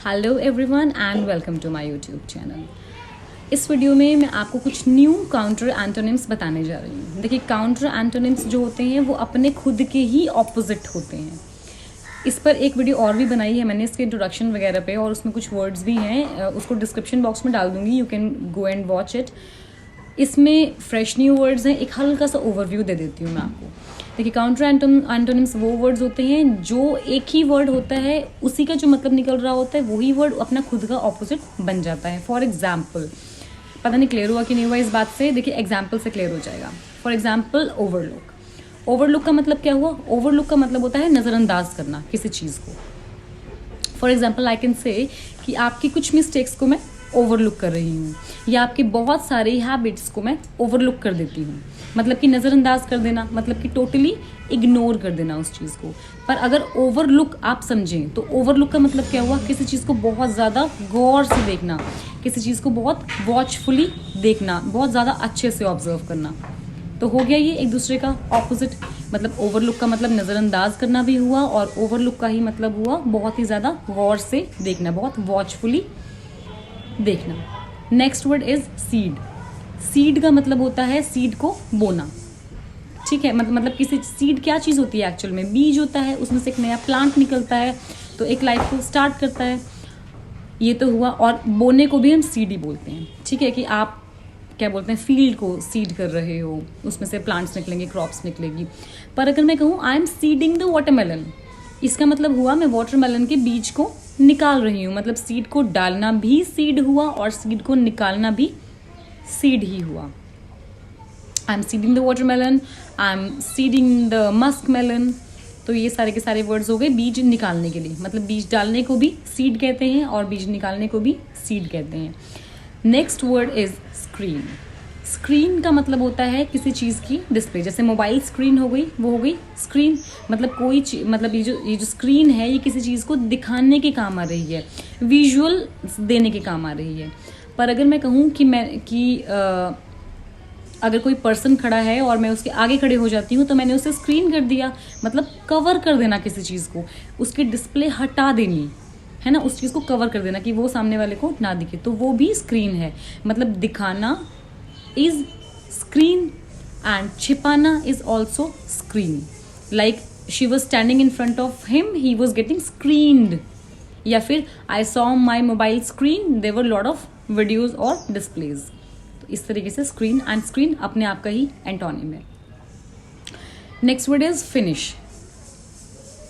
Hello everyone and welcome to my YouTube channel. इस video में मैं आपको कुछ न्यू काउंटर एंटोनिम्स बताने जा रही हूँ। देखिए, काउंटर एंटोनिम्स जो होते हैं वो अपने खुद के ही ऑपोजिट होते हैं। इस पर एक वीडियो और भी बनाई है मैंने इसके इंट्रोडक्शन वगैरह पे, और उसमें कुछ वर्ड्स भी हैं, उसको डिस्क्रिप्शन बॉक्स में डाल दूंगी, you can go and watch it. इसमें फ्रेश न्यू वर्ड्स हैं, एक हल्का सा ओवरव्यू दे देती हूँ मैं आपको। देखिए, काउंटर एंटोनिम्स वो वर्ड्स होते हैं जो एक ही वर्ड होता है, उसी का जो मतलब निकल रहा होता है वही वर्ड अपना खुद का ऑपोजिट बन जाता है। फॉर एग्जाम्पल, पता नहीं क्लियर हुआ कि नहीं हुआ इस बात से, देखिए एग्जाम्पल से क्लियर हो जाएगा। For example, overlook. ओवरलुक का मतलब क्या हुआ? ओवरलुक का मतलब होता है नज़रअंदाज करना किसी चीज़ को। For example, I can say कि आपकी कुछ मिस्टेक्स को मैं ओवरलुक कर रही हूँ, या आपकी बहुत सारी हैबिट्स को मैं ओवरलुक कर देती हूँ। मतलब कि नज़रअंदाज कर देना, मतलब कि टोटली इग्नोर कर देना उस चीज़ को। पर अगर ओवरलुक आप समझें तो ओवरलुक का मतलब क्या हुआ? किसी चीज़ को बहुत ज़्यादा गौर से देखना, किसी चीज़ को बहुत वॉचफुली देखना, बहुत ज़्यादा अच्छे से ऑब्जर्व करना। तो हो गया ये एक दूसरे का ऑपोजिट। मतलब ओवरलुक का मतलब नज़रअंदाज करना भी हुआ, और ओवरलुक का ही मतलब हुआ बहुत ही ज़्यादा गौर से देखना, बहुत वॉचफुली देखना। Next word is seed. Seed का मतलब होता है सीड को बोना, ठीक है। मतलब किसी सीड क्या चीज़ होती है एक्चुअल में? बीज होता है, उसमें से एक नया प्लांट निकलता है, तो एक लाइफ को स्टार्ट करता है। ये तो हुआ। और बोने को भी हम सीड ही बोलते हैं, ठीक है। कि आप क्या बोलते हैं, फील्ड को सीड कर रहे हो, उसमें से प्लांट्स निकलेंगे, क्रॉप्स निकलेगी। पर अगर मैं कहूँ आई एम सीडिंग द वाटरमेलन, इसका मतलब हुआ मैं वाटरमेलन के बीज को निकाल रही हूँ। मतलब सीड को डालना भी सीड हुआ, और सीड को निकालना भी सीड ही हुआ। I am seeding the watermelon, I am seeding the musk melon. तो ये सारे के सारे वर्ड्स हो गए बीज निकालने के लिए। मतलब बीज डालने को भी सीड कहते हैं, और बीज निकालने को भी सीड कहते हैं। Next word is screen. Screen का मतलब होता है किसी चीज़ की डिस्प्ले। जैसे मोबाइल स्क्रीन हो गई, वो हो गई स्क्रीन। मतलब कोई मतलब ये जो स्क्रीन है, ये किसी चीज़ को दिखाने के काम आ रही है, विजुअल देने के काम आ रही है। पर अगर मैं कहूँ कि अगर कोई पर्सन खड़ा है और मैं उसके आगे खड़े हो जाती हूँ, तो मैंने उसे स्क्रीन कर दिया। मतलब कवर कर देना किसी चीज़ को, उसकी डिस्प्ले हटा देनी, है ना, उस चीज़ को कवर कर देना कि वो सामने वाले को ना दिखे, तो वो भी स्क्रीन है। मतलब दिखाना इज स्क्रीन, एंड छिपाना is also screen. Like she was standing in front of him, he was getting screened. या फिर I saw my mobile screen, there were lot of videos और डिस्प्लेज। तो इस तरीके से स्क्रीन एंड स्क्रीन अपने आप का ही एंटोनिम है। Next word is finish.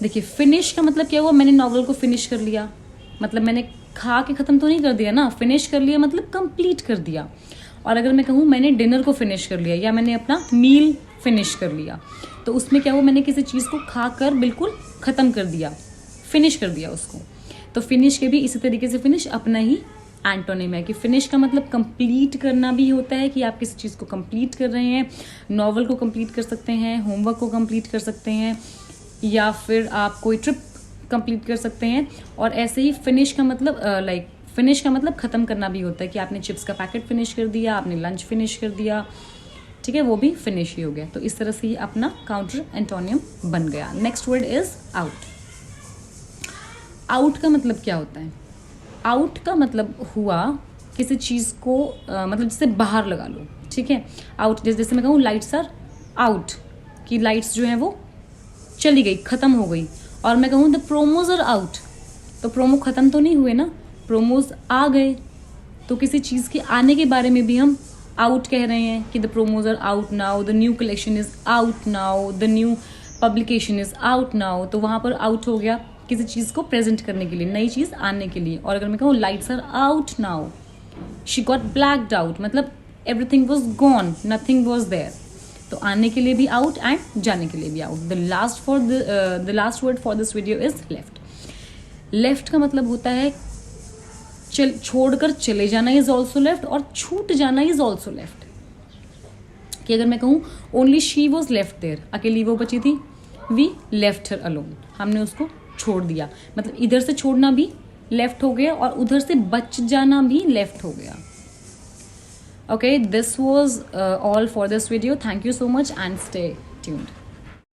देखिए, फिनिश का मतलब क्या हुआ? मैंने नॉवल को फिनिश कर लिया, मतलब मैंने खा के ख़त्म तो नहीं कर दिया ना, फिनिश कर लिया मतलब कंप्लीट कर दिया। और अगर मैं कहूँ मैंने डिनर को फिनिश कर लिया, या मैंने अपना मील फिनिश कर लिया, तो उसमें क्या हुआ? मैंने किसी चीज़ को खाकर बिल्कुल ख़त्म कर दिया, फिनिश कर दिया उसको। तो फिनिश के भी इसी तरीके से फिनिश अपना ही एंटोनिम है। कि फिनिश का मतलब कंप्लीट करना भी होता है, कि आप किसी चीज़ को कंप्लीट कर रहे हैं। नॉवल को कंप्लीट कर सकते हैं, होमवर्क को कंप्लीट कर सकते हैं, या फिर आप कोई ट्रिप कंप्लीट कर सकते हैं। और ऐसे ही फिनिश का मतलब फिनिश का मतलब ख़त्म करना भी होता है, कि आपने चिप्स का पैकेट फिनिश कर दिया, आपने लंच फिनिश कर दिया, ठीक है, वो भी फिनिश ही हो गया। तो इस तरह से ही अपना काउंटर एंटोनियम बन गया। Next word is out. Out का मतलब क्या होता है? आउट का मतलब हुआ किसी चीज़ को मतलब जैसे बाहर लगा लो, ठीक है। आउट जैसे मैं कहूँ लाइट्स आर आउट, कि लाइट्स जो है वो चली गई, ख़त्म हो गई। और मैं कहूँ द प्रोमोज आर आउट, तो प्रोमो ख़त्म तो नहीं हुए ना, प्रोमोज आ गए। तो किसी चीज़ के आने के बारे में भी हम आउट कह रहे हैं, कि the promos are out now, the new collection is out now, the new publication is out now. तो वहाँ पर आउट हो गया किसी चीज़ को प्रेजेंट करने के लिए, नई चीज़ आने के लिए। और अगर मैं कहूँ lights are out now, she got blacked out, मतलब everything was gone, nothing was there. तो आने के लिए भी आउट एंड जाने के लिए भी out. The last word for this video is left. Left का मतलब होता है छोड़कर चले जाना इज ऑल्सो लेफ्ट, और छूट जाना इज ऑल्सो लेफ्ट। कि अगर मैं कहूँ only she was left there, अकेली वो बची थी, वी लेफ्ट हर अलोन, हमने उसको छोड़ दिया। मतलब इधर से छोड़ना भी लेफ्ट हो गया, और उधर से बच जाना भी लेफ्ट हो गया। Okay, this was all for this video. Thank you so much and stay tuned.